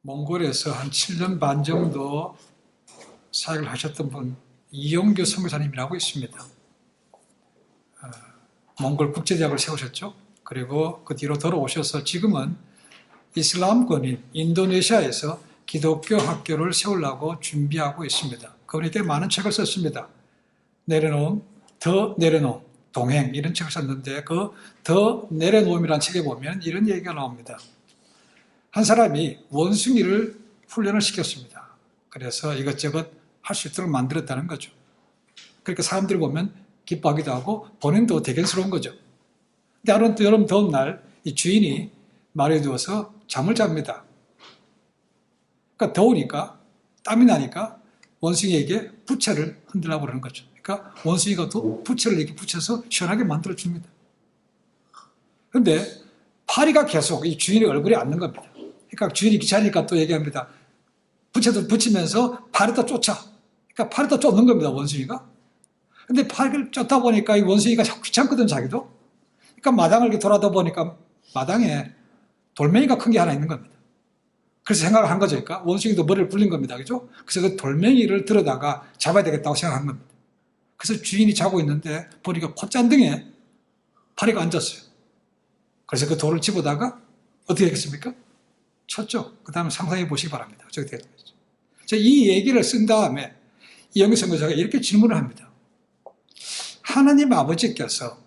몽골에서 한 7년 반 정도 사역을 하셨던 분, 이용규 선교사님이라고 있습니다. 몽골 국제대학을 세우셨죠. 그리고 그 뒤로 돌아오셔서 지금은 이슬람권인 인도네시아에서 기독교 학교를 세우려고 준비하고 있습니다. 그분이 꽤 많은 책을 썼습니다. 내려놓음, 더 내려놓음, 동행 이런 책을 썼는데 그 더 내려놓음이라는 책에 보면 이런 얘기가 나옵니다. 한 사람이 원숭이를 훈련을 시켰습니다. 그래서 이것저것 할 수 있도록 만들었다는 거죠. 그러니까 사람들이 보면 기뻐하기도 하고 본인도 대견스러운 거죠. 근데 하루 여름 더운 날 이 주인이 말에 누워서 잠을 잡니다. 그러니까 더우니까 땀이 나니까 원숭이에게 부채를 흔들라고 그러는 거죠. 그러니까 원숭이가 또 부채를 이렇게 붙여서 시원하게 만들어 줍니다. 그런데 파리가 계속 이 주인의 얼굴에 앉는 겁니다. 그러니까 주인이 귀찮으니까 또 얘기합니다. 부채도 붙이면서 파리도 쫓아. 그러니까 파리도 쫓는 겁니다, 원숭이가. 근데 파리를 쫓다 보니까 이 원숭이가 자꾸 귀찮거든, 자기도. 그러니까 마당을 이렇게 돌아다 보니까 마당에 돌멩이가 큰 게 하나 있는 겁니다. 그래서 생각을 한 거죠. 그러니까 원숭이도 머리를 굴린 겁니다. 그죠? 그래서 그 돌멩이를 들어다가 잡아야 되겠다고 생각한 겁니다. 그래서 주인이 자고 있는데 보니까 콧잔등에 파리가 앉았어요. 그래서 그 돌을 집어다가 어떻게 했겠습니까? 쳤죠. 그 다음에 상상해 보시기 바랍니다. 저기 되는 거죠. 이 얘기를 쓴 다음에 이영규 선교사가 이렇게 질문을 합니다. 하나님 아버지께서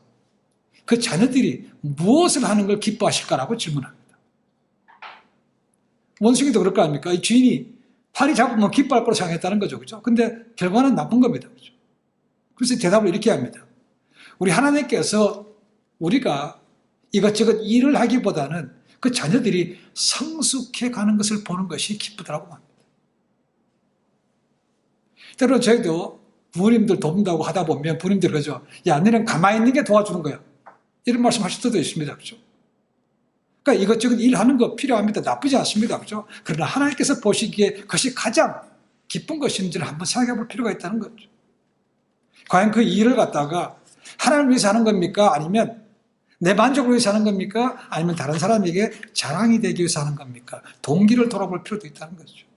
그 자녀들이 무엇을 하는 걸 기뻐하실까라고 질문합니다. 원숭이도 그럴 거 아닙니까? 이 주인이 파리 잡으면 기뻐할 거로 생각했다는 거죠. 그죠? 근데 결과는 나쁜 겁니다. 그죠? 그래서 대답을 이렇게 합니다. 우리 하나님께서 우리가 이것저것 일을 하기보다는 그 자녀들이 성숙해 가는 것을 보는 것이 기쁘더라고 합니다. 때로는 저희도 부모님들 돕는다고 하다 보면 부모님들 그러죠. 야, 너는 가만히 있는 게 도와주는 거야. 이런 말씀 하실 때도 있습니다. 그죠? 그러니까 이것저것 일하는 거 필요합니다. 나쁘지 않습니다. 그죠? 그러나 하나님께서 보시기에 그것이 가장 기쁜 것인지를 한번 생각해 볼 필요가 있다는 거죠. 과연 그 일을 갖다가 하나님을 위해서 하는 겁니까? 아니면 내 만족을 위해서 하는 겁니까? 아니면 다른 사람에게 자랑이 되기 위해서 하는 겁니까? 동기를 돌아볼 필요도 있다는 거죠.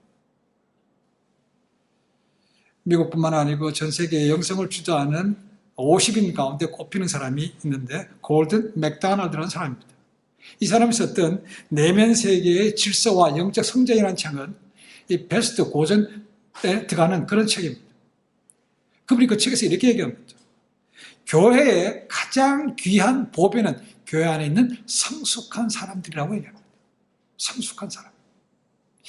미국뿐만 아니고 전 세계에 영성을 주도하는 50인 가운데 꼽히는 사람이 있는데 골든 맥다날드라는 사람입니다. 이 사람이 썼던 내면 세계의 질서와 영적 성장이라는 책은 이 베스트 고전에 들어가는 그런 책입니다. 그분이 그 책에서 이렇게 얘기합니다. 교회의 가장 귀한 보배는 교회 안에 있는 성숙한 사람들이라고 얘기합니다. 성숙한 사람.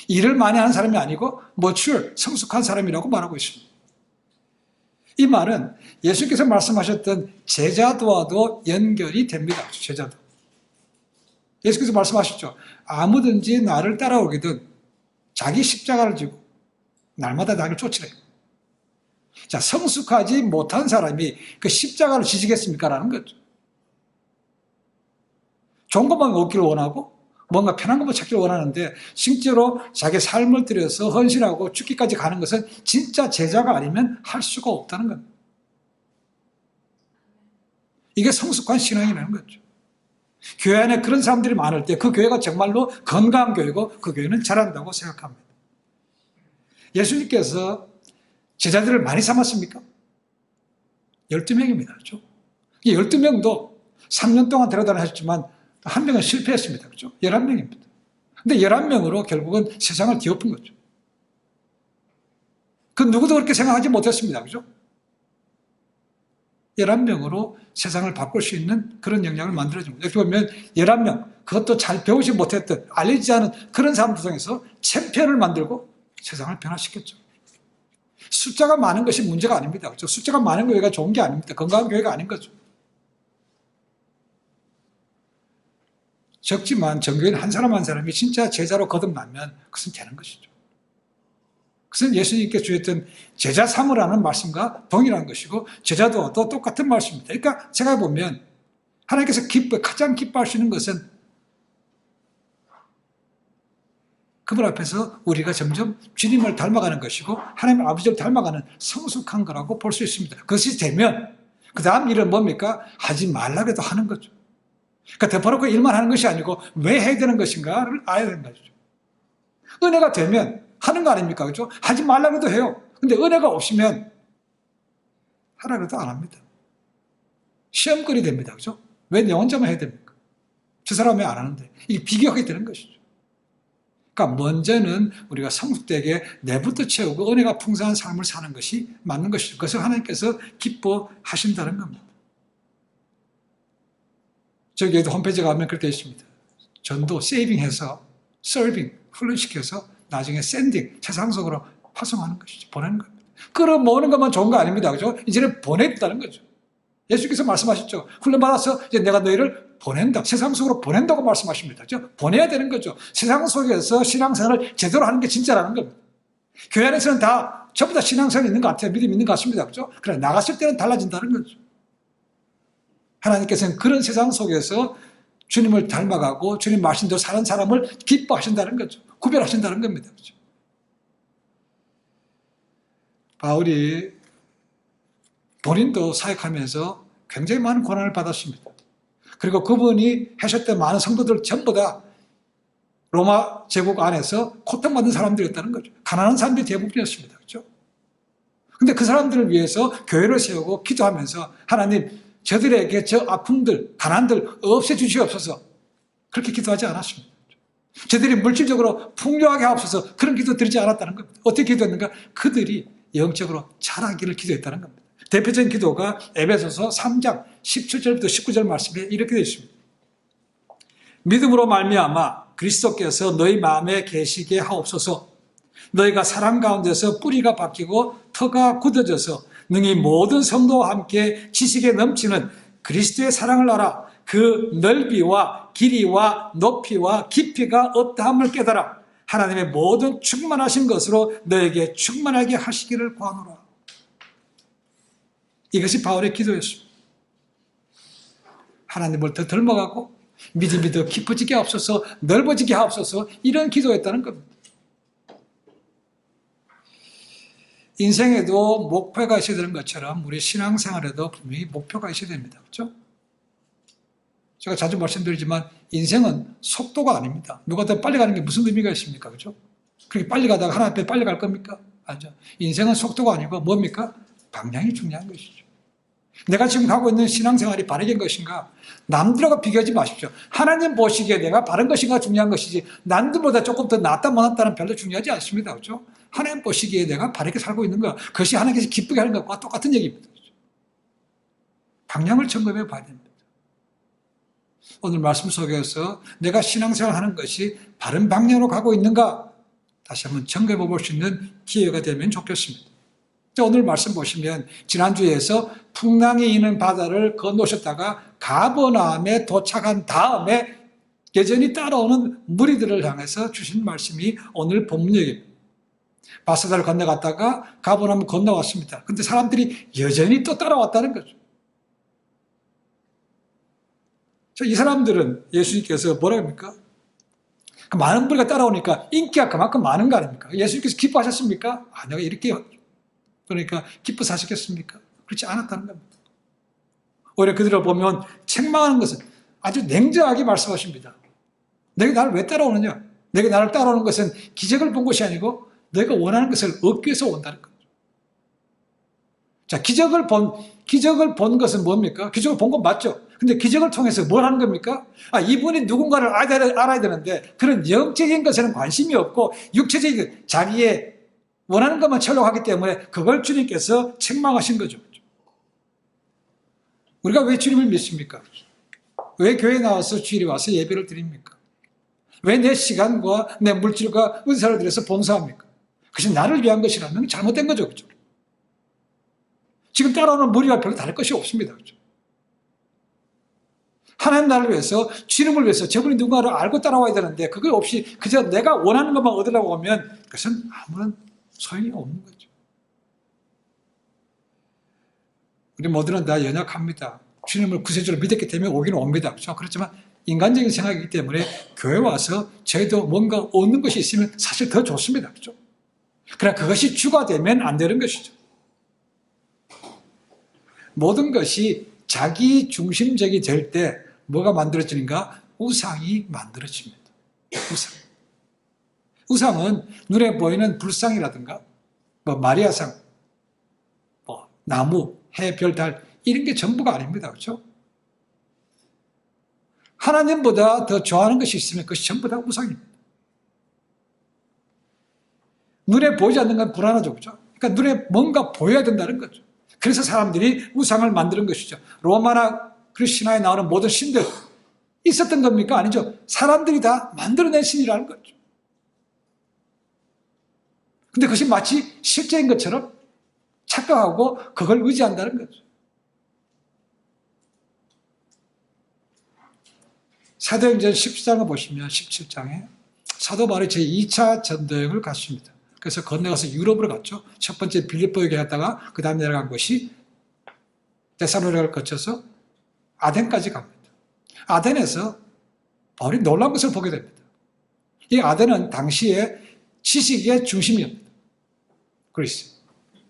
일을 많이 하는 사람이 아니고 mature, 성숙한 사람이라고 말하고 있습니다. 이 말은 예수께서 말씀하셨던 제자도와도 연결이 됩니다. 제자도. 예수께서 말씀하셨죠. 아무든지 나를 따라오거든 자기 십자가를 지고 날마다 나를 쫓으래. 자, 성숙하지 못한 사람이 그 십자가를 지시겠습니까? 라는 거죠. 좋은 것만 얻기를 원하고 뭔가 편한 것만 찾기를 원하는데 실제로 자기 삶을 들여서 헌신하고 죽기까지 가는 것은 진짜 제자가 아니면 할 수가 없다는 겁니다. 이게 성숙한 신앙이라는 거죠. 교회 안에 그런 사람들이 많을 때 그 교회가 정말로 건강한 교회고 그 교회는 잘한다고 생각합니다. 예수님께서 제자들을 많이 삼았습니까? 12명입니다. 그렇죠? 이 12명도 3년 동안 데려다니셨지만 한 명은 실패했습니다. 그렇죠? 11명입니다. 근데 11명으로 결국은 세상을 뒤엎은 거죠. 그 누구도 그렇게 생각하지 못했습니다. 그렇죠? 11명으로 세상을 바꿀 수 있는 그런 영향을 만들어줍니다. 이렇게 보면 11명, 그것도 잘 배우지 못했던, 알려지지 않은 그런 사람들 중에서 챔피언을 만들고 세상을 변화시켰죠. 숫자가 많은 것이 문제가 아닙니다. 그렇죠? 숫자가 많은 교회가 좋은 게 아닙니다. 건강한 교회가 아닌 거죠. 적지만 정교인 한 사람 한 사람이 진짜 제자로 거듭나면 그것은 되는 것이죠. 그것은 예수님께서 주셨던 제자 삼으라는 말씀과 동일한 것이고 제자도 또 똑같은 말씀입니다. 그러니까 제가 보면 하나님께서 가장 기뻐하시는 것은 그분 앞에서 우리가 점점 주님을 닮아가는 것이고 하나님 아버지를 닮아가는 성숙한 거라고 볼 수 있습니다. 그것이 되면 그 다음 일은 뭡니까? 하지 말라고 해도 하는 거죠. 그러니까 대포놓고 일만 하는 것이 아니고 왜 해야 되는 것인가를 알아야 되는 거죠. 은혜가 되면 하는 거 아닙니까? 그죠? 하지 말라고 해도 해요. 근데 은혜가 없으면 하라고 해도 안 합니다. 시험거리 됩니다. 그죠? 왜 내 혼자만 해야 됩니까? 저 사람은 왜 안 하는데? 이게 비교하게 되는 것이죠. 그러니까 먼저는 우리가 성숙되게 내부터 채우고 은혜가 풍성한 삶을 사는 것이 맞는 것이죠. 그것을 하나님께서 기뻐하신다는 겁니다. 저기에도 홈페이지 가면 그렇게 있습니다. 전도, 세이빙해서, 서빙, 훈련시켜서 나중에 샌딩, 세상 속으로 파송하는 것이죠. 보내는 겁니다. 끌어모으는 것만 좋은 거 아닙니다. 그죠? 이제는 보냈다는 거죠. 예수께서 말씀하셨죠. 훈련받아서 이제 내가 너희를 보낸다. 세상 속으로 보낸다고 말씀하십니다. 그죠? 보내야 되는 거죠. 세상 속에서 신앙생활을 제대로 하는 게 진짜라는 겁니다. 교회 안에서는 다, 전부 다 신앙생활이 있는 것 같아요. 믿음이 있는 것 같습니다. 그죠? 그래, 나갔을 때는 달라진다는 거죠. 하나님께서는 그런 세상 속에서 주님을 닮아가고 주님 말씀대로 사는 사람을 기뻐하신다는 거죠. 구별하신다는 겁니다. 그죠? 바울이 본인도 사역하면서 굉장히 많은 고난을 받았습니다. 그리고 그분이 하셨던 많은 성도들 전부 다 로마 제국 안에서 고통받는 사람들이었다는 거죠. 가난한 사람들이 대부분이었습니다. 그렇죠? 근데 그 사람들을 위해서 교회를 세우고 기도하면서 하나님 저들에게 저 아픔들, 가난들 없애주시옵소서 그렇게 기도하지 않았습니다. 저들이 물질적으로 풍요하게 하옵소서 그런 기도 드리지 않았다는 겁니다. 어떻게 기도했는가? 그들이 영적으로 자라기를 기도했다는 겁니다. 대표적인 기도가 에베소서 3장 17절부터 19절 말씀에 이렇게 되어 있습니다. 믿음으로 말미암아 그리스도께서 너희 마음에 계시게 하옵소서. 너희가 사랑 가운데서 뿌리가 바뀌고 터가 굳어져서 능히 모든 성도와 함께 지식에 넘치는 그리스도의 사랑을 알아 그 넓이와 길이와 높이와 깊이가 어떠함을 깨달아 하나님의 모든 충만하신 것으로 너에게 충만하게 하시기를 구하노라. 이것이 바울의 기도였습니다. 하나님을 더 닮아가고 믿음이 더 깊어지게 하옵소서, 넓어지게 하옵소서 이런 기도였다는 겁니다. 인생에도 목표가 있어야 되는 것처럼 우리 신앙생활에도 분명히 목표가 있어야 됩니다. 그렇죠? 제가 자주 말씀드리지만 인생은 속도가 아닙니다. 누가 더 빨리 가는 게 무슨 의미가 있습니까? 그렇죠? 그렇게 빨리 가다가 하나님 앞에 빨리 갈 겁니까? 아니죠. 인생은 속도가 아니고 뭡니까? 방향이 중요한 것이죠. 내가 지금 하고 있는 신앙생활이 바른 것인가? 남들하고 비교하지 마십시오. 하나님 보시기에 내가 바른 것인가 중요한 것이지 남들보다 조금 더 낫다 못났다는 별로 중요하지 않습니다. 그렇죠? 하나님 보시기에 내가 바르게 살고 있는 것, 그것이 하나님께서 기쁘게 하는 것과 똑같은 얘기입니다. 그렇죠? 방향을 점검해 봐야 됩니다. 오늘 말씀 속에서 내가 신앙생활 하는 것이 바른 방향으로 가고 있는가? 다시 한번 점검해 볼 수 있는 기회가 되면 좋겠습니다. 오늘 말씀 보시면 지난주에서 풍랑이 있는 바다를 건너셨다가 가버나움에 도착한 다음에 여전히 따라오는 무리들을 향해서 주신 말씀이 오늘 본문 얘기입니다. 바사다를 건너갔다가 가버나움을 건너왔습니다. 그런데 사람들이 여전히 또 따라왔다는 거죠. 이 사람들은 예수님께서 뭐라 합니까? 많은 무리가 따라오니까 인기가 그만큼 많은 거 아닙니까? 예수님께서 기뻐하셨습니까? 아니요, 이렇게 그러니까 기뻐서 하셨겠습니까? 그렇지 않았다는 겁니다. 오히려 그들을 보면 책망하는 것은 아주 냉정하게 말씀하십니다. 너희 나를 왜 따라오느냐? 너희 나를 따라오는 것은 기적을 본 것이 아니고 너희가 원하는 것을 얻기 위해서 온다는 거죠. 자, 기적을 본 것은 뭡니까? 기적을 본 건 맞죠? 근데 기적을 통해서 뭘 하는 겁니까? 이분이 누군가를 알아야 되는데 그런 영적인 것에는 관심이 없고 육체적인 자기의 원하는 것만 채우려고 하기 때문에 그걸 주님께서 책망하신 거죠. 우리가 왜 주님을 믿습니까? 왜 교회에 나와서 주일에 와서 예배를 드립니까? 왜 내 시간과 내 물질과 은사를 들여서 봉사합니까? 그것이 나를 위한 것이라면 잘못된 거죠. 그렇죠? 지금 따라오는 무리와 별로 다를 것이 없습니다. 그렇죠? 하나님 나를 위해서, 주님을 위해서 저분이 누군가를 알고 따라와야 되는데 그걸 없이 그저 내가 원하는 것만 얻으려고 하면 그것은 아무런 소용이 없는 거죠. 우리 모두는 다 연약합니다. 주님을 구세주로 믿었기 때문에 오기는 옵니다. 그렇죠? 그렇지만 인간적인 생각이기 때문에 교회 와서 저희도 뭔가 얻는 것이 있으면 사실 더 좋습니다. 그렇죠? 그러나 그것이 주가 되면 안 되는 것이죠. 모든 것이 자기 중심적이 될 때 뭐가 만들어지는가? 우상이 만들어집니다. 우상. 우상은 눈에 보이는 불상이라든가 뭐 마리아상, 뭐 나무, 해, 별, 달 이런 게 전부가 아닙니다. 그렇죠? 하나님보다 더 좋아하는 것이 있으면 그것이 전부 다 우상입니다. 눈에 보이지 않는 건 불안하죠. 그렇죠? 그러니까 눈에 뭔가 보여야 된다는 거죠. 그래서 사람들이 우상을 만드는 것이죠. 로마나 그 신화에 나오는 모든 신들 있었던 겁니까? 아니죠. 사람들이 다 만들어낸 신이라는 거죠. 근데 그것이 마치 실제인 것처럼 착각하고 그걸 의지한다는 거죠. 사도행전 17장을 보시면 17장에 사도 바울이 제2차 전도여행을 갔습니다. 그래서 건너가서 유럽으로 갔죠. 첫 번째 빌립보에 갔다가 그 다음에 내려간 것이 데살로니가를 거쳐서 아덴까지 갑니다. 아덴에서 바울이 놀라운 것을 보게 됩니다. 이 아덴은 당시에 지식의 중심이었습니다. 그리스.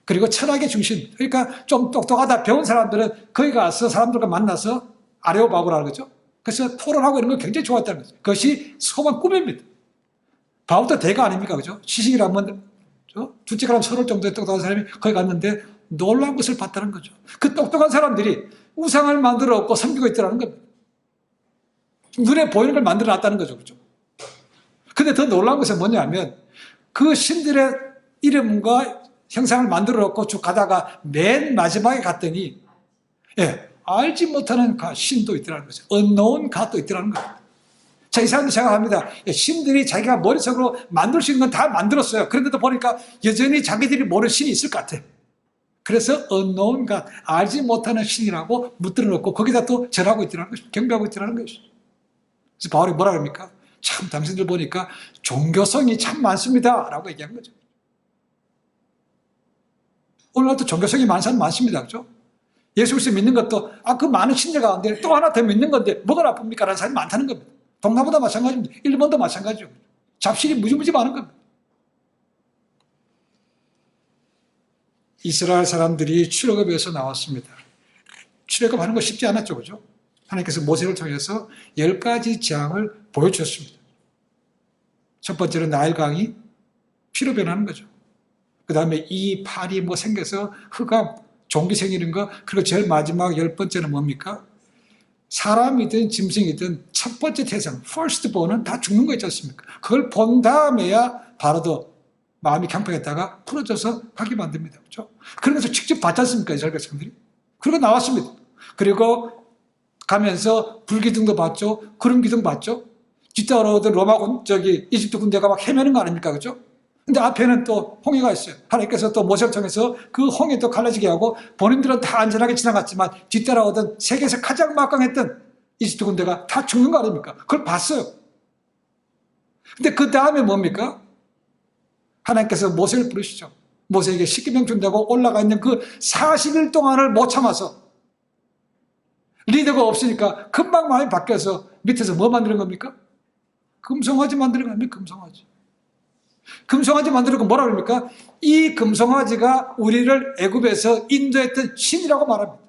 그리고 철학의 중심. 그러니까 좀 똑똑하다 배운 사람들은 거기 가서 사람들과 만나서 아레오바고라는 거죠. 그래서 토론하고 이런 걸 굉장히 좋아했다는 거죠. 그것이 소망 꿈입니다. 바울도 대가 아닙니까? 그죠? 지식이라면, 둘째 가라면 서울 정도의 똑똑한 사람이 거기 갔는데 놀라운 것을 봤다는 거죠. 그 똑똑한 사람들이 우상을 만들어 놓고 섬기고 있더라는 겁니다. 눈에 보이는 걸 만들어 놨다는 거죠. 그죠? 근데 더 놀라운 것은 뭐냐면 그 신들의 이름과 형상을 만들어 놓고 쭉 가다가 맨 마지막에 갔더니, 알지 못하는 신도 있더라는 거죠. unknown God도 있더라는 거예요. 자, 이 사람들 생각합니다. 신들이 자기가 머릿속으로 만들 수 있는 건 다 만들었어요. 그런데도 보니까 여전히 자기들이 모르는 신이 있을 것 같아. 그래서 unknown God, 알지 못하는 신이라고 묻들어 놓고 거기다 또 절하고 있더라는 것이죠. 경배하고 있더라는 것이죠. 그래서 바울이 뭐라 그럽니까? 참 당신들 보니까 종교성이 참 많습니다. 라고 얘기한 거죠. 오늘날도 종교성이 많은 사람 많습니다. 그렇죠? 예수 그리스도 믿는 것도 그 많은 신들 가운데 또 하나 더 믿는 건데 뭐가 나쁩니까? 라는 사람이 많다는 겁니다. 동남아도 마찬가지입니다. 일본도 마찬가지죠. 잡신이 무지무지 많은 겁니다. 이스라엘 사람들이 출애굽에서 나왔습니다. 출애굽하는 거 쉽지 않았죠. 그죠? 하나님께서 모세를 통해서 10가지 재앙을 보여주셨습니다. 첫 번째는 나일강이 피로 변하는 거죠. 그 다음에 이 팔이 뭐 생겨서 흑암, 종기 생기는 거, 그리고 제일 마지막 10번째는 뭡니까? 사람이든 짐승이든 첫 번째 태생, first born은 다 죽는 거 있지 않습니까? 그걸 본 다음에야 바로 더 마음이 강팍했다가 풀어져서 가게 만듭니다. 그렇죠? 그런 것을 직접 봤지 않습니까? 이스라엘 백성들이. 그리고 나왔습니다. 그리고 가면서 불기둥도 봤죠. 구름기둥 봤죠. 뒤따라오던 로마군, 이집트 군대가 막 헤매는 거 아닙니까? 그죠? 근데 앞에는 또 홍해가 있어요. 하나님께서 또 모세를 통해서 그 홍해 또 갈라지게 하고 본인들은 다 안전하게 지나갔지만 뒤따라오던 세계에서 가장 막강했던 이집트 군대가 다 죽는 거 아닙니까? 그걸 봤어요. 근데 그 다음에 뭡니까? 하나님께서 모세를 부르시죠. 모세에게 십계명 준다고 올라가 있는 그 40일 동안을 못 참아서 리더가 없으니까 금방 마음이 바뀌어서 밑에서 뭐 만드는 겁니까? 금송아지 만드는 겁니까? 금송아지. 금송아지 만들고 뭐라 그럽니까? 이 금송아지가 우리를 애굽에서 인도했던 신이라고 말합니다.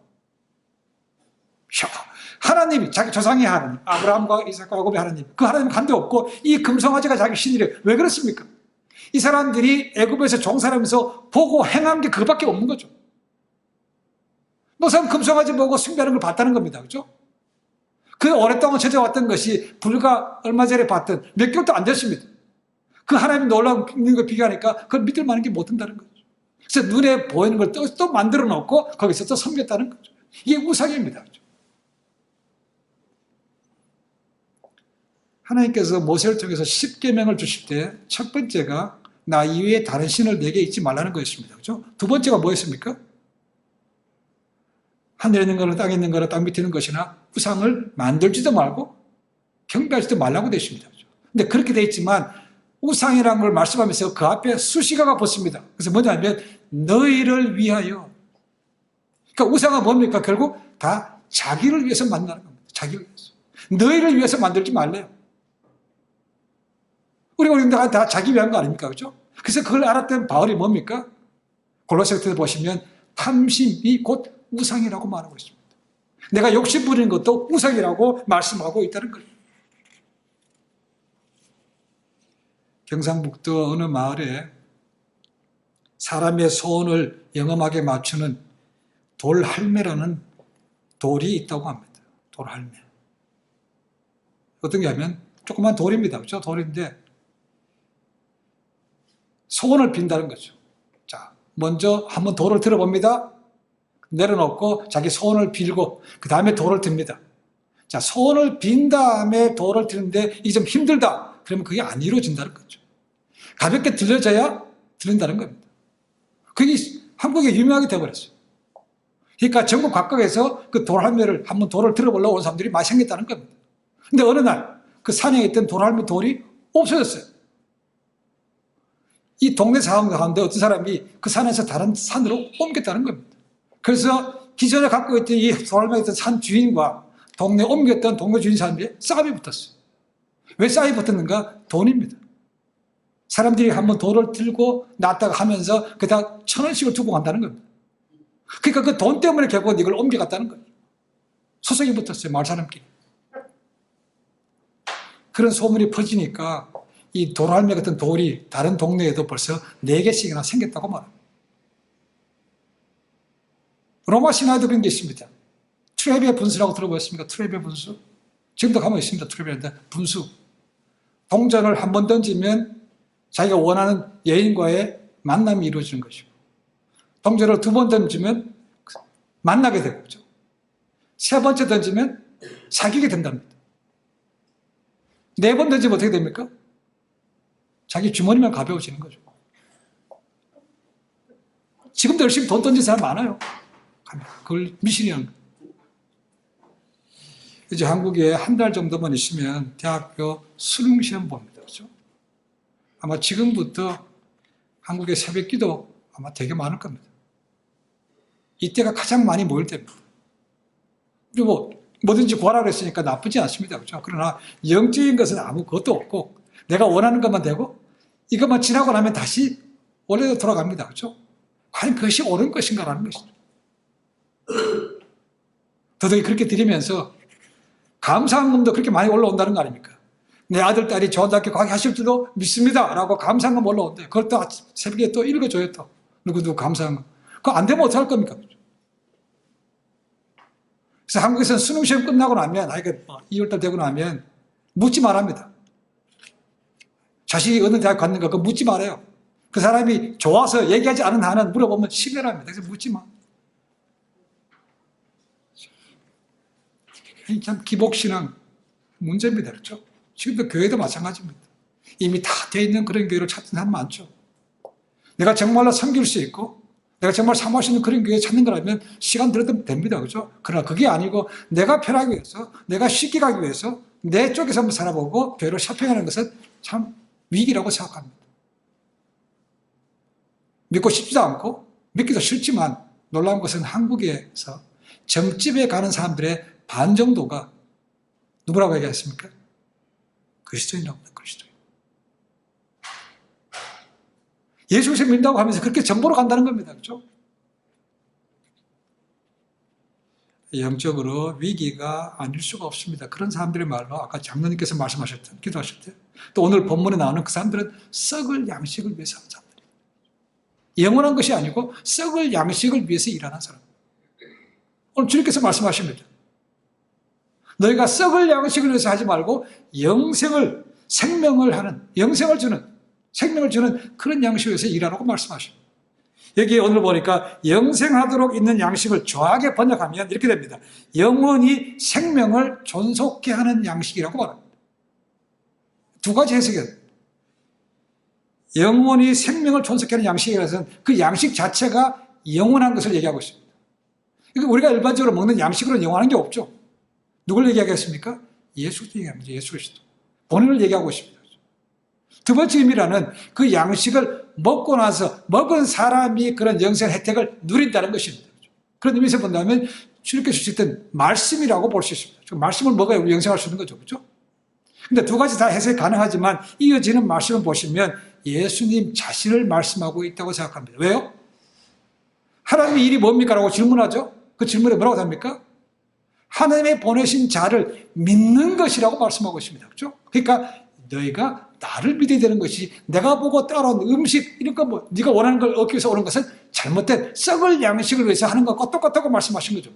하나님이 자기 조상의 하나님, 아브라함과 이삭과 야곱의 하나님, 그 하나님은 간데 없고 이 금송아지가 자기 신이래요. 왜 그렇습니까? 이 사람들이 애굽에서 종살하면서 보고 행한 게 그것밖에 없는 거죠. 노상 금송아지 보고 숭배하는 걸 봤다는 겁니다. 그렇죠? 그 오랫동안 찾아왔던 것이 불과 얼마 전에 봤던 몇 개월도 안 됐습니다. 그 하나님이 놀라운 걸 비교하니까 그걸 믿을 만한 게 못 된다는 거죠. 그래서 눈에 보이는 걸 또 만들어 놓고 거기서 또 섬겼다는 거죠. 이게 우상입니다. 하나님께서 모세를 통해서 10계명을 주실 때 첫 번째가 나 이외에 다른 신을 내게 잊지 말라는 거였습니다. 그렇죠? 두 번째가 뭐였습니까? 하늘에 있는 거나 땅에 있는 거나 땅 밑에 있는 것이나 우상을 만들지도 말고 경배하지도 말라고 되어 있습니다. 그런데 그렇게 되어 있지만 우상이라는 걸 말씀하면서 그 앞에 수식어가 붙습니다. 그래서 뭐냐면 너희를 위하여. 그러니까 우상은 뭡니까? 결국 다 자기를 위해서 만나는 겁니다. 자기를 위해서. 너희를 위해서 만들지 말래요. 우리가 다 자기 위한 거 아닙니까? 그렇죠? 그래서 그걸 알았던 바울이 뭡니까? 골로새서 보시면 탐심이 곧 우상이라고 말하고 있습니다. 내가 욕심 부리는 것도 우상이라고 말씀하고 있다는 거예요. 경상북도 어느 마을에 사람의 소원을 영험하게 맞추는 돌할매라는 돌이 있다고 합니다. 돌할매. 어떤 게 하면 조그만 돌입니다. 그렇죠? 돌인데 소원을 빈다는 거죠. 자, 먼저 한번 돌을 들어봅니다. 내려놓고 자기 소원을 빌고 그 다음에 돌을 듭니다. 자, 소원을 빈 다음에 돌을 드는데 이게 좀 힘들다. 그러면 그게 안 이루어진다는 거죠. 가볍게 들려져야 들린다는 겁니다. 그게 한국에 유명하게 되어버렸어요. 그러니까 전국 각국에서 그 돌할매를 한번 돌을 들어보려고 온 사람들이 많이 생겼다는 겁니다. 근데 어느 날 그 산에 있던 돌할매 돌이 없어졌어요. 이 동네 사람 가운데 어떤 사람이 그 산에서 다른 산으로 옮겼다는 겁니다. 그래서 기존에 갖고 있던 이 돌할매가 있던 산 주인과 동네 옮겼던 동네 주인 사람들이 싸움이 붙었어요. 왜 싸움이 붙었는가? 돈입니다. 사람들이 한번 돌을 들고 놨다가 하면서 그다 1,000원씩을 두고 간다는 겁니다. 그러니까 그 돈 때문에 결국은 이걸 옮겨갔다는 거예요. 소송이 붙었어요. 마을 사람끼리. 그런 소문이 퍼지니까 이 돌할매 같은 돌이 다른 동네에도 벌써 4개씩이나 생겼다고 말합니다. 로마 신화에도 그런 게 있습니다. 트레비의 분수라고 들어보셨습니까? 트레비의 분수. 지금도 가면 있습니다. 트레비의 분수. 동전을 한 번 던지면 자기가 원하는 여인과의 만남이 이루어지는 것이고, 동전을 2번 던지면 만나게 되고, 3번째 던지면 사귀게 된답니다. 4번 던지면 어떻게 됩니까? 자기 주머니만 가벼워지는 거죠. 지금도 열심히 돈 던진 사람 많아요. 그걸 미신이라는 거예요. 이제 한국에 한 달 정도만 있으면 대학교 수능시험 봅니다. 그렇죠? 아마 지금부터 한국의 새벽기도 아마 되게 많을 겁니다. 이때가 가장 많이 모일 때입니다. 그리고 뭐든지 구하라 그랬으니까 나쁘지 않습니다. 그렇죠? 그러나 영적인 것은 아무것도 없고 내가 원하는 것만 되고 이것만 지나고 나면 다시 원래로 돌아갑니다. 그렇죠? 과연 그것이 옳은 것인가라는 것이죠. 더더욱 그렇게 드리면서 감사한금도 그렇게 많이 올라온다는 거 아닙니까? 내 아들, 딸이 좋은 대학교 가게 하실 줄도 믿습니다. 라고 감사한금 올라온대. 그걸 또 새벽에 또 읽어줘요. 또 누구도 감사한금. 그거 안 되면 어떡할 겁니까? 그래서 한국에서는 수능시험 끝나고 나면, 2월달 되고 나면 묻지 말합니다. 자식이 어느 대학 갔는가 그거 묻지 말아요. 그 사람이 좋아서 얘기하지 않은 한은 물어보면 신뢰랍니다. 그래서 묻지 마. 참 기복신앙 문제입니다. 그렇죠? 지금도 교회도 마찬가지입니다. 이미 다 돼 있는 그런 교회를 찾는 사람 많죠. 내가 정말로 섬길 수 있고 내가 정말 사모할 수 있는 그런 교회 찾는 거라면 시간 들어도 됩니다. 그렇죠? 그러나 그게 아니고 내가 편하기 위해서 내가 쉽게 가기 위해서 내 쪽에서 한번 살아보고 교회를 샤핑하는 것은 참 위기라고 생각합니다. 믿고 싶지도 않고 믿기도 싫지만 놀라운 것은 한국에서 점집에 가는 사람들의 반 정도가 누구라고 얘기했습니까? 그리스도인이라고 합니다. 그리스도인. 예수를 믿는다고 하면서 그렇게 정보로 간다는 겁니다. 그렇죠? 영적으로 위기가 아닐 수가 없습니다. 그런 사람들의 말로 아까 장로님께서 말씀하셨던 기도하실 때 또 오늘 본문에 나오는 그 사람들은 썩을 양식을 위해서 하는 사람들이에요. 영원한 것이 아니고 썩을 양식을 위해서 일하는 사람. 오늘 주님께서 말씀하십니다. 너희가 썩을 양식을 위해서 하지 말고 영생을, 생명을 하는, 영생을 주는, 생명을 주는 그런 양식을 위해서 일하라고 말씀하십니다. 여기 오늘 보니까 영생하도록 있는 양식을 정확하게 번역하면 이렇게 됩니다. 영원히 생명을 존속케 하는 양식이라고 말합니다. 2가지 해석이에요. 영원히 생명을 존속케 하는 양식이라서는 그 양식 자체가 영원한 것을 얘기하고 있습니다. 그러니까 우리가 일반적으로 먹는 양식으로는 영원한 게 없죠. 누굴 얘기하겠습니까? 예수도 얘기합니다. 예수 그리스도. 본인을 얘기하고 있습니다. 2번째 의미라는 그 양식을 먹고 나서 먹은 사람이 그런 영생 혜택을 누린다는 것입니다. 그런 의미에서 본다면 주님께서 주셨던 말씀이라고 볼 수 있습니다. 말씀을 먹어야 우리 영생할 수 있는 거죠. 그렇죠? 근데 2가지 다 해석이 가능하지만 이어지는 말씀을 보시면 예수님 자신을 말씀하고 있다고 생각합니다. 왜요? 하나님의 일이 뭡니까? 라고 질문하죠. 그 질문에 뭐라고 합니까? 하나님의 보내신 자를 믿는 것이라고 말씀하고 있습니다. 그렇죠? 그러니까 너희가 나를 믿어야 되는 것이 내가 보고 따라온 음식 이런 거 뭐 네가 원하는 걸 얻기 위해서 오는 것은 잘못된 썩을 양식을 위해서 하는 것과 똑같다고 말씀하신 거죠.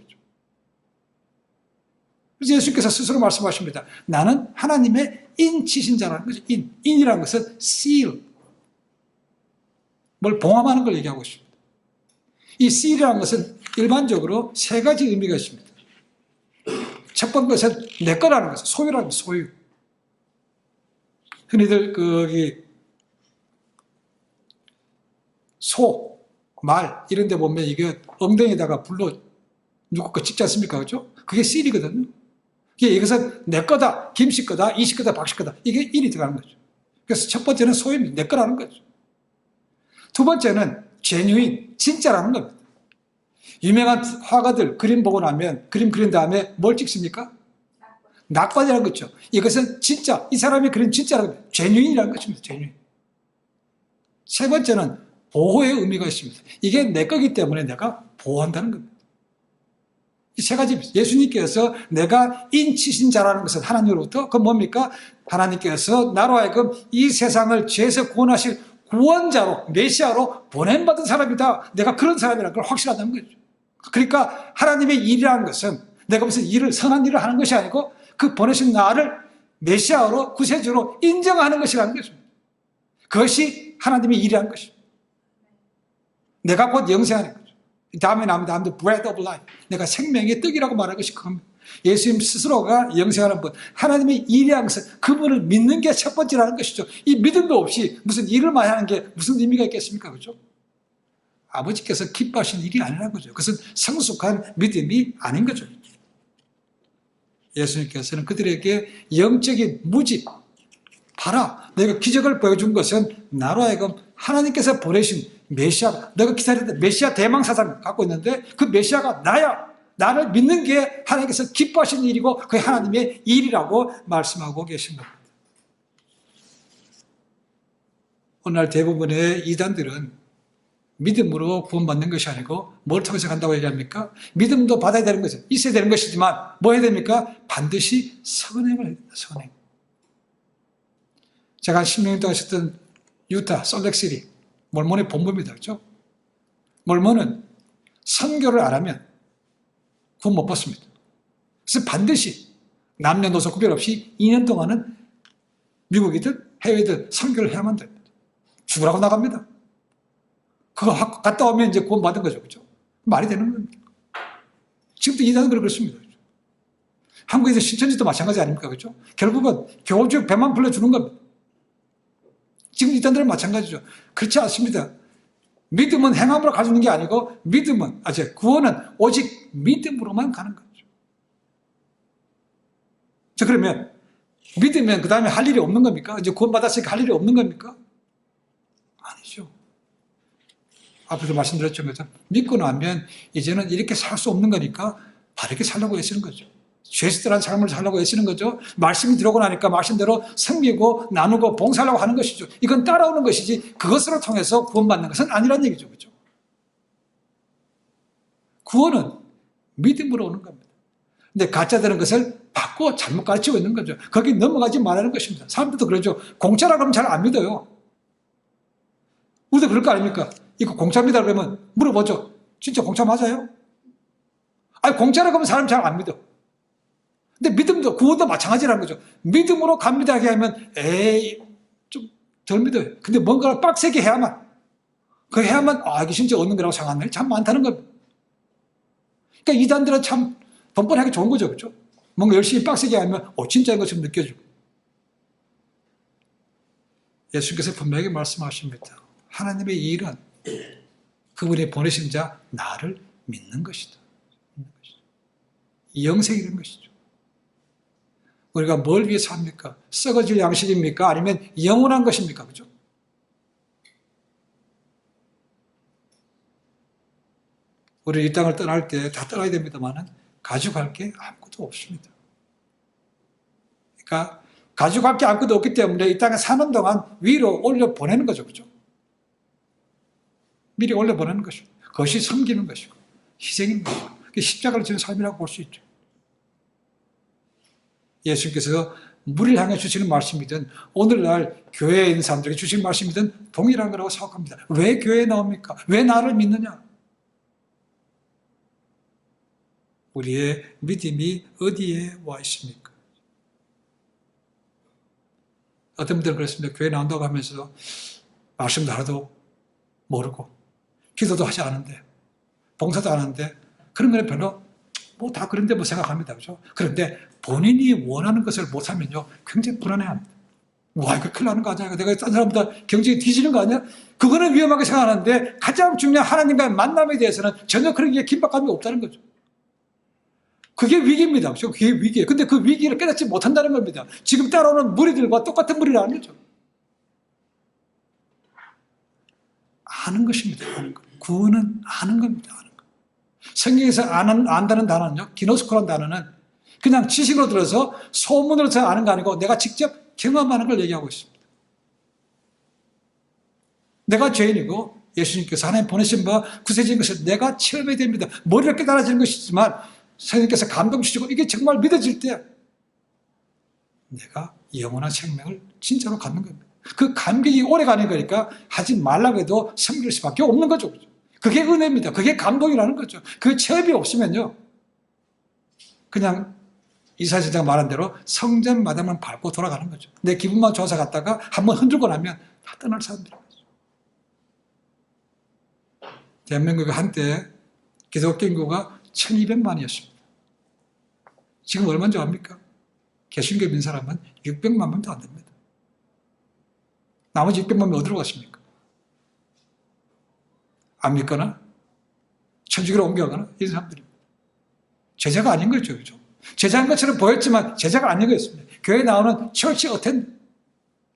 그래서 예수님께서 스스로 말씀하십니다. 나는 하나님의 인치신 자라는 거죠. 인이라는 것은 seal. 뭘 봉함하는 걸 얘기하고 있습니다. 이 seal이라는 것은 일반적으로 세 가지 의미가 있습니다. 첫 번째 것은 내 거라는 것은 소유라는 것은 소유. 흔히들 소, 말 이런 데 보면 이게 엉덩이에다가 불로 누구 거 찍지 않습니까? 그렇죠? 그게 seal이거든요. 이것은 내 거다, 김씨 거다, 이씨 거다, 박씨 거다. 이게 인이 들어가는 거죠. 그래서 첫 번째는 소유입니다. 내 거라는 거죠. 두 번째는 genuine, 진짜라는 겁니다. 유명한 화가들 그림 보고 나면 그림 그린 다음에 뭘 찍습니까? 낙관이라는 거죠. 이것은 진짜, 이 사람이 그린 진짜라는 거예요. genuine이라는 것입니다. genuine. 세 번째는 보호의 의미가 있습니다. 이게 내 거기 때문에 내가 보호한다는 겁니다. 이 세 가지, 예수님께서 내가 인치신 자라는 것은 하나님으로부터, 그건 뭡니까? 하나님께서 나로 하여금 이 세상을 죄에서 구원하실 구원자로, 메시아로 보냄받은 사람이다. 내가 그런 사람이라는 걸 확실하다는 거죠. 그러니까 하나님의 일이라는 것은 내가 무슨 일을, 선한 일을 하는 것이 아니고 그 보내신 나를 메시아로, 구세주로 인정하는 것이라는 것입니다. 그것이 하나님의 일이라는 것입니다. 내가 곧 영생하는 거죠. 다음에 나옵니다. I'm the bread of life. 내가 생명의 떡이라고 말하는 것이 그겁니다. 예수님 스스로가 영생하는 분, 하나님의 일이라는 것은 그분을 믿는 게 첫 번째라는 것이죠. 이 믿음도 없이 무슨 일을 많이 하는 게 무슨 의미가 있겠습니까? 그렇죠? 아버지께서 기뻐하신 일이 아니라는 거죠. 그것은 성숙한 믿음이 아닌 거죠. 예수님께서는 그들에게 영적인 무지, 봐라, 내가 기적을 보여준 것은 나로 하여금 하나님께서 보내신 메시아, 내가 기다렸던 메시아 대망사상을 갖고 있는데 그 메시아가 나야. 나를 믿는 게 하나님께서 기뻐하신 일이고 그게 하나님의 일이라고 말씀하고 계신 겁니다. 오늘날 대부분의 이단들은 믿음으로 구원받는 것이 아니고 뭘 통해서 간다고 얘기합니까? 믿음도 받아야 되는 거죠. 있어야 되는 것이지만 뭐 해야 됩니까? 반드시 선행을 해야 됩니다. 선행. 제가 한 10년 동안 있었던 유타, 솔렉시티, 몰몬의 본부입니다. 그렇죠? 몰몬은 선교를 안 하면 구원 못 받습니다. 그래서 반드시 남녀노소 구별 없이 2년 동안은 미국이든 해외든 선교를 해야만 됩니다. 죽으라고 나갑니다. 그거 갔다 오면 이제 구원 받은 거죠. 그렇죠? 말이 되는 겁니다. 지금도 이단은 그렇습니다. 한국에서 신천지도 마찬가지 아닙니까? 그렇죠? 결국은 교주 배만 불러주는 겁니다. 지금 이단들은 마찬가지죠. 그렇지 않습니다. 믿음은 행함으로 가지는 게 아니고 믿음은, 구원은 오직 믿음으로만 가는 거죠. 자, 그러면 믿으면 그 다음에 할 일이 없는 겁니까? 이제 구원받았으니까 할 일이 없는 겁니까? 아니죠. 앞에서 말씀드렸죠. 믿고 나면 이제는 이렇게 살 수 없는 거니까 바르게 살려고 애쓰는 거죠. 죄스들한 삶을 살려고 애쓰는 거죠. 말씀이 들어오고 나니까 말씀대로 섬기고 나누고 봉사하려고 하는 것이죠. 이건 따라오는 것이지 그것으로 통해서 구원받는 것은 아니란 얘기죠. 그렇죠? 구원은 믿음으로 오는 겁니다. 근데 가짜되는 것을 받고 잘못 가르치고 있는 거죠. 거기 넘어가지 말라는 것입니다. 사람들도 그러죠. 공짜라 그러면 잘 안 믿어요. 우리도 그럴 거 아닙니까? 이거 공짜입니다 그러면 물어보죠. 진짜 공짜 맞아요? 아니 공짜라 그러면 사람 잘 안 믿어. 근데 믿음도, 구원도 마찬가지라는 거죠. 믿음으로 갑니다 하면 에이 좀 덜 믿어요. 근데 뭔가를 빡세게 해야만, 그 해야만 이게 진짜 얻는 거라고 생각하는 게 참 많다는 겁니다. 그러니까 이단들은 참 돈벌이하기 좋은 거죠. 그렇죠? 뭔가 열심히 빡세게 하면 진짜인 것처럼 느껴지고. 예수님께서 분명히 말씀하십니다. 하나님의 일은 그분이 보내신 자 나를 믿는 것이다. 영생이 이런 것이죠. 우리가 뭘 위해서 합니까? 썩어질 양식입니까? 아니면 영원한 것입니까? 그죠? 우리 이 땅을 떠날 때 다 떠나야 됩니다만 가져갈 게 아무것도 없습니다. 그러니까 가져갈 게 아무것도 없기 때문에 이 땅에 사는 동안 위로 올려 보내는 거죠. 그죠? 미리 올려 보내는 것이고 그것이 섬기는 것이고 희생인 것이고 십자가를 지는 삶이라고 볼 수 있죠. 예수님께서 무리를 향해 주시는 말씀이든 오늘날 교회에 있는 사람들에게 주시는 말씀이든 동일한 거라고 생각합니다. 왜 교회에 나옵니까? 왜 나를 믿느냐? 우리의 믿음이 어디에 와 있습니까? 어떤 분들은 그렇습니다. 교회 나온다고 하면서 말씀도 하나도 모르고 기도도 하지 않은데 봉사도 안 하는데 그런 거는 별로 뭐 다 그런데 뭐 생각합니다. 그죠? 그런데 본인이 원하는 것을 못하면요 굉장히 불안해합니다. 와 이거 큰일 나는 거 아니야? 내가 딴 사람보다 경쟁이 뒤지는 거 아니야? 그거는 위험하게 생각하는데 가장 중요한 하나님과의 만남에 대해서는 전혀 그런 게 긴박감이 없다는 거죠. 그게 위기입니다. 그게 위기예요. 근데 그 위기를 깨닫지 못한다는 겁니다. 지금 따라오는 무리들과 똑같은 무리라는 거죠. 아는 것입니다. 아는 것. 구원은 아는 겁니다. 아는 것. 성경에서 안다는 단어는요, 기노스코라는 단어는 그냥 지식으로 들어서 소문으로서 아는 거 아니고 내가 직접 경험하는 걸 얘기하고 있습니다. 내가 죄인이고 예수님께서 하나님 보내신 바 구세주인 것을 내가 체험해야 됩니다. 머리로 깨달아지는 것이지만 선생님께서 감동 주시고 이게 정말 믿어질 때 내가 영원한 생명을 진짜로 갖는 겁니다. 그 감격이 오래가는 거니까 하지 말라고 해도 섬길 수밖에 없는 거죠. 그게 은혜입니다. 그게 감동이라는 거죠. 그 체험이 없으면요 그냥 이사야서장 말한 대로 성전마다만 밟고 돌아가는 거죠. 내 기분만 좋아서 갔다가 한번 흔들고 나면 다 떠날 사람들인 거죠. 대한민국이 한때 기독교 인구가 1200만이었습니다. 지금 얼마인 줄 압니까? 개신교 믿는 사람은 600만 명도 안 됩니다. 나머지 600만 명 어디로 갔습니까? 안 믿거나 천주교로 옮겨가거나 이런 사람들입니다. 제자가 아닌 거죠. 그죠? 제자인 것처럼 보였지만 제자가 아닌 거였습니다. 교회에 나오는 철치 어텐드,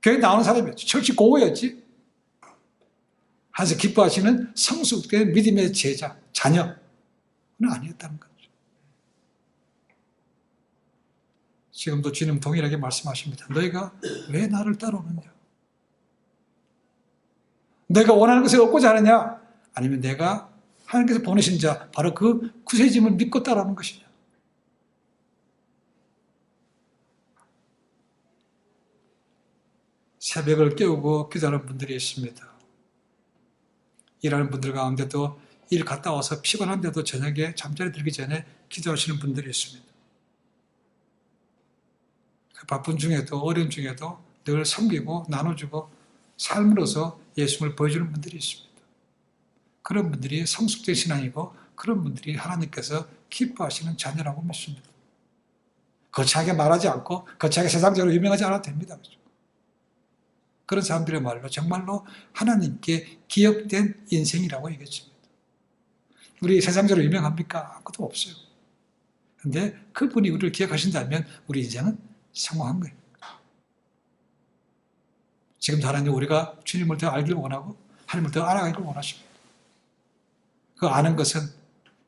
교회에 나오는 사람이었지. 철치 고우였지. 하면서 기뻐하시는 성숙된 믿음의 제자, 자녀는 아니었다는 거죠. 지금도 주님 동일하게 말씀하십니다. 너희가 왜 나를 따라오느냐? 내가 원하는 것을 얻고자 하느냐? 아니면 내가 하나님께서 보내신 자, 바로 그 구세주님을 믿고 따라오는 것이냐? 새벽을 깨우고 기도하는 분들이 있습니다. 일하는 분들 가운데도 일 갔다 와서 피곤한데도 저녁에 잠자리 들기 전에 기도하시는 분들이 있습니다. 그 바쁜 중에도 어려운 중에도 늘 섬기고 나눠주고 삶으로서 예수님을 보여주는 분들이 있습니다. 그런 분들이 성숙된 신앙이고 그런 분들이 하나님께서 기뻐하시는 자녀라고 믿습니다. 거창하게 말하지 않고 거창하게 세상적으로 유명하지 않아도 됩니다. 그런 사람들의 말로 정말로 하나님께 기억된 인생이라고 얘기했습니다. 우리 세상적으로 유명합니까? 아무것도 없어요. 그런데 그분이 우리를 기억하신다면 우리 인생은 성공한 거예요. 지금도 하나님 우리가 주님을 더 알기를 원하고 하나님을 더 알아가기를 원하십니다. 그 아는 것은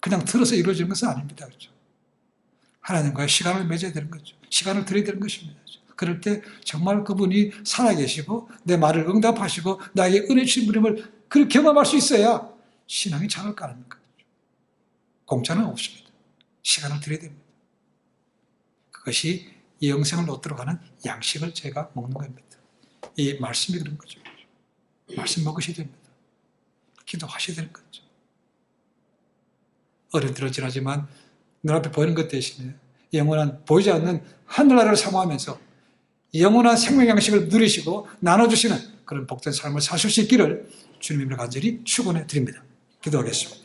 그냥 들어서 이루어지는 것은 아닙니다. 그렇죠? 하나님과의 시간을 맺어야 되는 거죠. 시간을 드려야 되는 것입니다. 그럴 때 정말 그분이 살아계시고 내 말을 응답하시고 나에게 은혜 주신 분임을 그렇게 경험할 수 있어야 신앙이 장을 까는 거죠. 공짜는 없습니다. 시간을 드려야 됩니다. 그것이 이 영생을 얻도록 하는 양식을 제가 먹는 겁니다. 이 말씀이 그런 거죠. 말씀 먹으셔야 됩니다. 기도하셔야 되는 거죠. 어른들은 지나지만 눈앞에 보이는 것 대신에 영원한 보이지 않는 하늘나라를 사모하면서 영원한 생명 양식을 누리시고 나눠주시는 그런 복된 삶을 사실 수 있기를 주님의 이름으로 간절히 축원해 드립니다. 기도하겠습니다.